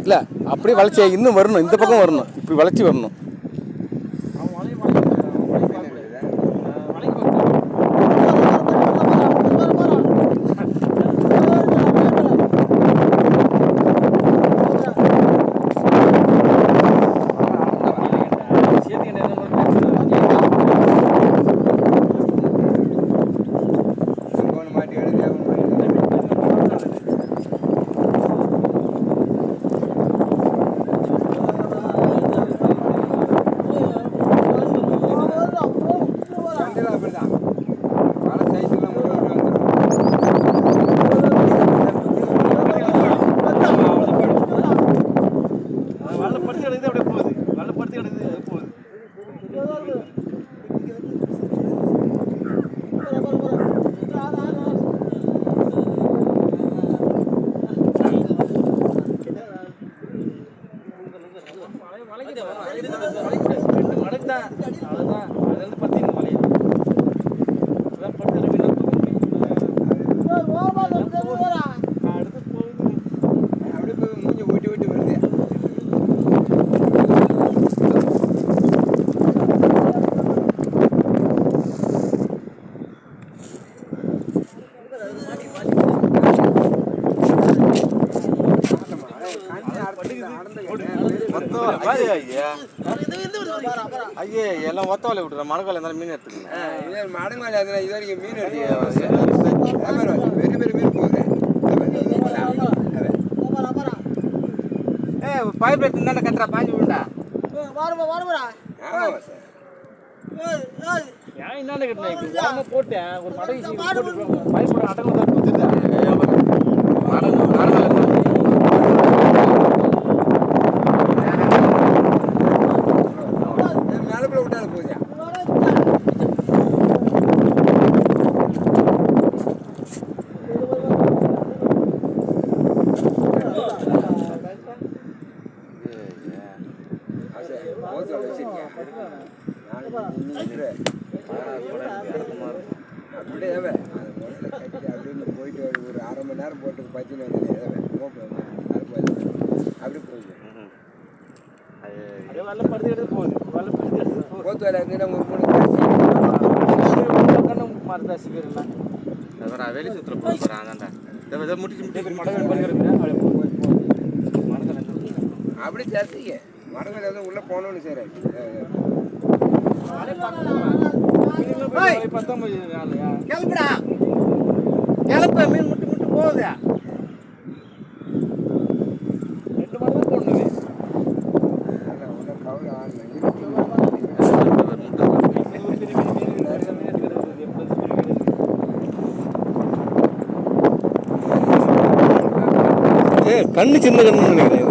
இல்லை அப்படியே வளைச்சி இன்னும் வரணும், இந்த பக்கம் வரணும், இப்படி வளைச்சி வரணும். ஐயே எல்லாம் ஒத்தவலை விட்டுற மடக்கால இருந்தாலும் மீன் எடுத்துக்கங்க. மடங்கால இது வரைக்கும் மீன் பெரிய பெரிய மீன் போகுது. பைப் எடுத்து கட்டுறா பாஞ்சு விண்டா என்ன கட்டினா போட்டேன் ஒரு மடங்கு பைப் அடங்கு அப்படியே போயிட்டு ஒரு அரை மணி நேரம் போட்டு பத்தின அப்படி போகுது. போத்து வேலை வெளி சுற்றுல போகிறான் அப்படி சேர்த்திங்க மடங்கள் எதுவும் உள்ள போனோன்னு சரி. கிளம்புடா கிளப்ப மீன் முட்டு முட்டு போகுது. 2 மணி தான் போடணுமே. கண்ணு சின்ன கண்ணு நினைக்கிறேன்.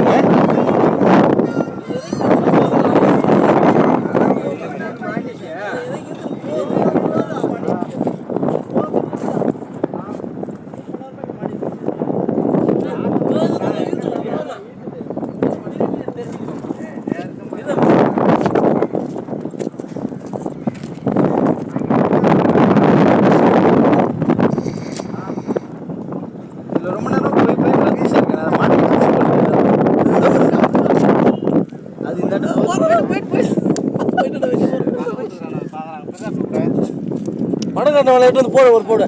மடங்காட்ட வலை எடுத்து வந்து போடு ஒரு போடு.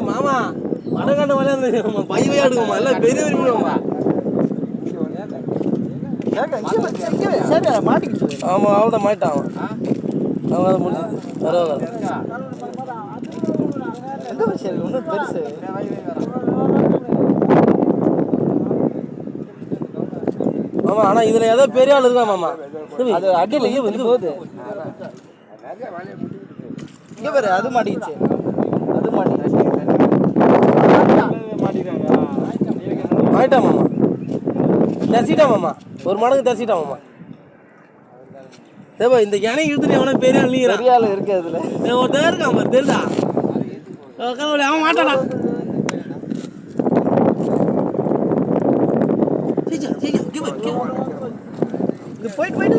மாமா மடங்காட்ட வலை பையவே எடுக்குமா எல்லாம் பெரிய விரும்புவோமா. மாட்டிக்கிட்டு ஆமாம் அவன் தான் மாட்டான். அவன் அதை முடிஞ்சது பரவாயில்ல. எந்த விஷயம் ஒன்றும் பெருசு. மாமா ஆனால் இதில் ஏதோ பெரிய ஆள் இருக்கா மாமா. அது அடியில் இங்கே வந்து போகுது. இங்கே பாரு அது மாட்டிக்கிச்சு. அது மாட்டிக்கிச்சு மாட்டா மாமா. தரிசிட்டா மாமா. ஒரு மடங்கு தரிசிட்டா மாமா. தேவா இந்த யானை இழுத்துட்டு எவனா பெரிய ஆள் நீங்க பெரிய ஆள் இருக்கு. அதில் ஒருத்தர் இருக்கான் பாரு தெரியுதா. அவன் மாட்டானா. போயிட்டு போயிட்டு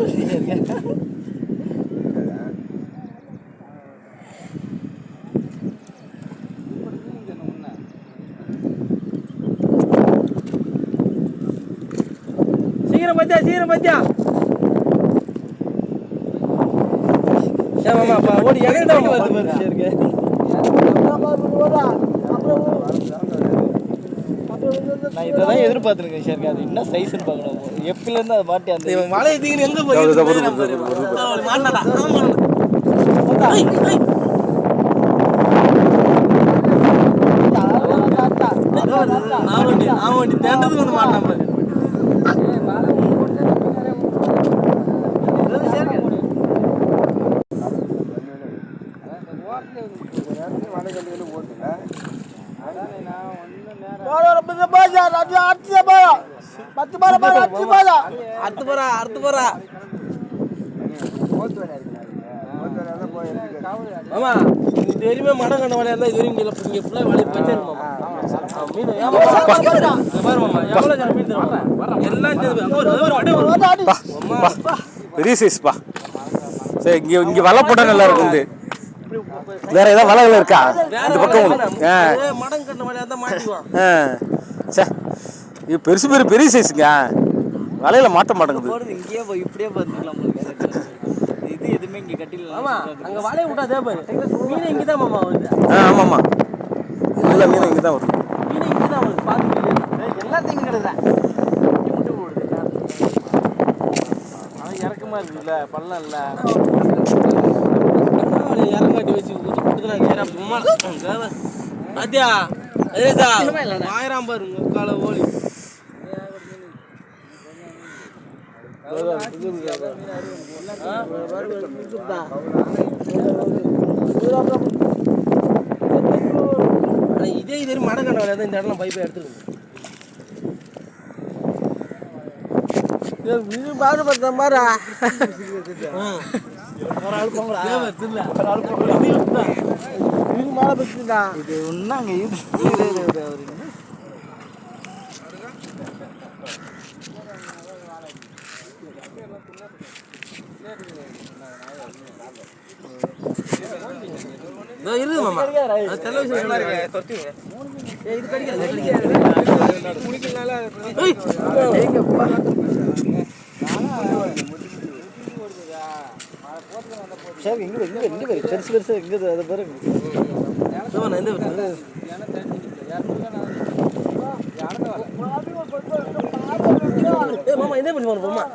சீரம் பத்தியா மாமா ஓடி எங்க வருது பாரு நான் இதான் எதிர்பார்த்துருக்கேன் ஷேருக்கு. அது என்ன சைஸ்ன்னு பார்க்கணும். எப்பிலேருந்து அதை மாட்டி அந்த மலையை தீங்கி எங்க போய் மாட்டாடா ஆமாண்டி தேண்டதுக்கு வந்து மாட்டான் பாரு. அடுத்து போறா மாமா இது வரையுமே மடம் கண்ட வலையா இருந்தா இது வரையும் இங்க ஃபுல்லா வலை பச்சை மாமா மீன் பாரு மாமா எவ்வளவு ஜன மீன் தருவாங்க எல்லாம் பெரிய சைஸ்ப்பா. சரி இங்க வலை போட்டா நல்லா இருக்கும். வேற ஏதாவது வலைகள் இருக்கா இந்த பக்கம்? மடம் கண்ட வலையா இருந்தா மாட்டிடுவான். சரி இது பெரிய சைஸுங்க. வலையில மாட்ட மாட்டேங்குது. இங்கேயே போய் இப்படியே பார்த்துக்கலாம். இது எதுவுமே இங்கே கட்டில. ஆமா அங்க வலையை விட்டாதே பாரு. மீன் இங்கே தான் மாமா வருது. ஆமாம்மா எல்லா மீனும் இங்கே தான் வருது. மீன் இங்கே தான் வருது. பார்த்து எல்லாத்தையும் கிடக்குறேன். ஆனால் இறக்கமா இருக்குல்ல பள்ளம் இல்லை இறங்காட்டி வச்சு பாத்தியா ஆயிரம் பாரு முக்கால ஓலி இதே இது மடங்கண்ட வேலை இந்த இடம்லாம் பைப்பை எடுத்துக்கணும். பாரு பார்த்தா பாரா இது ஒன்னாங்க இது இருக்குது மாமா டெலிவிஷன் இது கிடைக்காது சரி இங்கே பெருசு இங்கே அதை பாருங்க. மாமா என்ன பண்ணி போமா